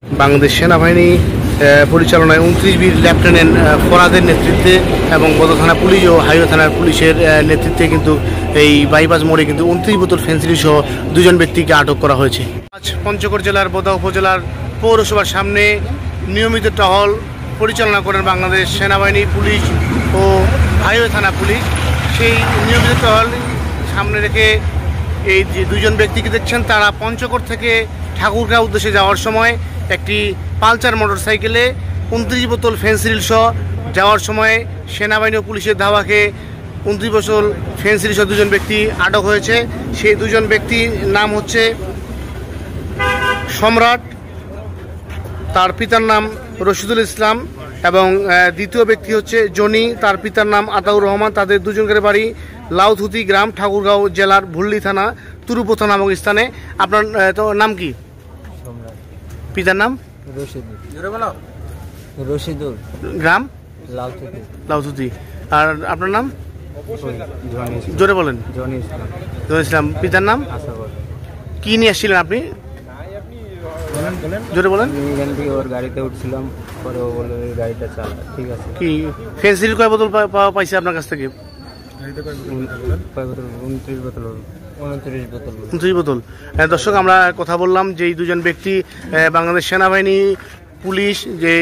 বাংলাদেশ সেনাবাহিনী পরিচালনায় 29 বীর লেফটেন্যান্ট ফরাদের নেতৃত্বে এবং বদর থানা পুলিশ ও হাইওয়ে থানার পুলিশের নেতৃত্বে কিন্তু এই বাইপাস মোড়ে কিন্তু 29 বোতল ফেন্সিডিল সহ দুজন ব্যক্তিকে আটক করা হয়েছে। আজ পঞ্চগড় জেলার বোদা উপজেলার পৌরসভার সামনে নিয়মিত টহল পরিচালনা করেন বাংলাদেশ সেনাবাহিনী পুলিশ ও হাইওয়ে থানা পুলিশ। সেই নিয়মিত টহল সামনে রেখে এই যে দুজন ব্যক্তিকে দেখছেন, তারা পঞ্চগড় থেকে ঠাকুরগাঁও উদ্দেশ্যে যাওয়ার সময় একটি পালসার মোটরসাইকেলে 29 বোতল ফেন্সিডিল সহ যাওয়ার সময় সেনাবাহিনী ও পুলিশের ধাওয়াকে 29 বোতল ফেন্সিডিল সহ দুজন ব্যক্তি আটক হয়েছে। সেই দুজন ব্যক্তির নাম হচ্ছে সম্রাট, তার পিতার নাম রশিদুল ইসলাম, এবং দ্বিতীয় ব্যক্তি হচ্ছে জনি, তার পিতার নাম আতাউর রহমান। তাদের দুজনের বাড়ি লাউথুতি গ্রাম, ঠাকুরগাঁও জেলার ভুল্লি থানা, তুরুপোথা নামক স্থানে। আপনার তো নাম কি? পিতার নাম রশিদুল, গ্রাম লাউথুতি। আর আপনার নাম? জোরে বলেন। জনি ইসলাম। পিতার নাম? কি নিয়ে আসছিলেন আপনি? জোরে বলেন। এখান থেকে ওর গাড়িতে উঠছিলাম, পরে ও বললো গাড়িটা চালা, ঠিক আছে। কি ফেন্সিডিল কয় বোতল পাওয়া পাইছে আপনার কাছ থেকে? 29 বোতল। দর্শক, আমরা কথা বললাম যে এই দুজন ব্যক্তি বাংলাদেশ সেনাবাহিনী পুলিশ, যে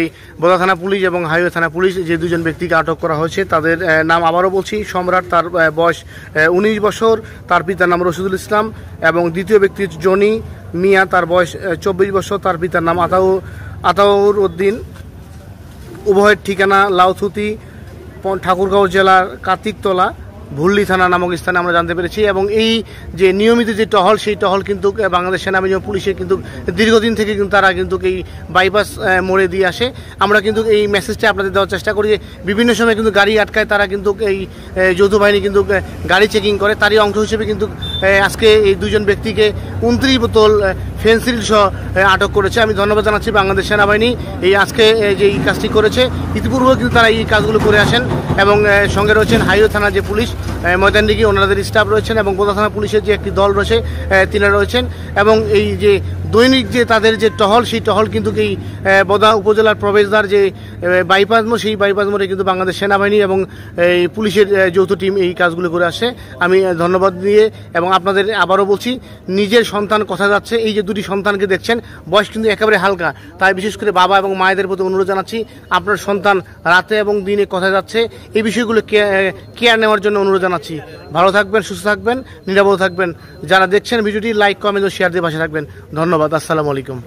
বোদা থানা পুলিশ এবং হাইওয়ে থানা পুলিশ, যে দুজন ব্যক্তিকে আটক করা হয়েছে তাদের নাম আবারও বলছি। সম্রাট, তার বয়স 19 বছর, তার পিতার নাম রশিদুল ইসলাম, এবং দ্বিতীয় ব্যক্তি জনি মিয়া, তার বয়স 24 বছর, তার পিতার নাম আতাউর উদ্দিন। উভয়ের ঠিকানা লাউথুতি, ঠাকুরগাঁও জেলার কার্তিকতলা, ভুল্লি থানা নামক স্থানে আমরা জানতে পেরেছি। এবং এই যে নিয়মিত যে টহল, সেই টহল কিন্তু বাংলাদেশ সেনাবাহিনী ও পুলিশের কিন্তু দীর্ঘদিন থেকে কিন্তু তারা কিন্তু এই বাইপাস মোড়ে দিয়ে আসে। আমরা কিন্তু এই মেসেজটা আপনাদের দেওয়ার চেষ্টা করি যে বিভিন্ন সময় কিন্তু গাড়ি আটকায়, তারা কিন্তু এই যৌথ বাহিনী কিন্তু গাড়ি চেকিং করে। তারই অংশ হিসেবে কিন্তু আজকে এই দুজন ব্যক্তিকে 29 বোতল ফেন্সিডিল সহ আটক করেছে। আমি ধন্যবাদ জানাচ্ছি বাংলাদেশ সেনাবাহিনী এই আজকে যে এই কাজটি করেছে। ইতিপূর্বেও কিন্তু তারা এই কাজগুলো করে আসেন, এবং সঙ্গে রয়েছেন হাইওয়ে থানার যে পুলিশ ময়দানডিগি, ওনাদের স্টাফ রয়েছেন, এবং বোদা থানা পুলিশের যে একটি দল রয়েছে তিনারা রয়েছেন। এবং এই যে দৈনিক যে তাদের যে টহল, সেই টহল কিন্তু এই বোদা উপজেলার প্রবেশদ্বার যে বাইপাস মোড়, সেই বাইপাস মোড়ে কিন্তু বাংলাদেশ সেনাবাহিনী এবং এই পুলিশের যৌথ টিম এই কাজগুলো করে আসে। আমি ধন্যবাদ দিয়ে, এবং আপনাদের আবারও বলছি, নিজের সন্তান কোথায় যাচ্ছে, এই যে দুটি সন্তানকে দেখছেন, বয়স কিন্তু একেবারে হালকা, তাই বিশেষ করে বাবা এবং মায়েদের প্রতি অনুরোধ জানাচ্ছি, আপনার সন্তান রাতে এবং দিনে কোথায় যাচ্ছে এই বিষয়গুলো কেয়ার নেওয়ার জন্য অনুরোধ জানাচ্ছি। ভালো থাকবেন, সুস্থ থাকবেন, নিরাপদ থাকবেন। যারা দেখছেন ভিডিওটি লাইক, কমেন্ট ও শেয়ার দিয়ে পাশে থাকবেন। ধন্যবাদ। আসসালামু আলাইকুম।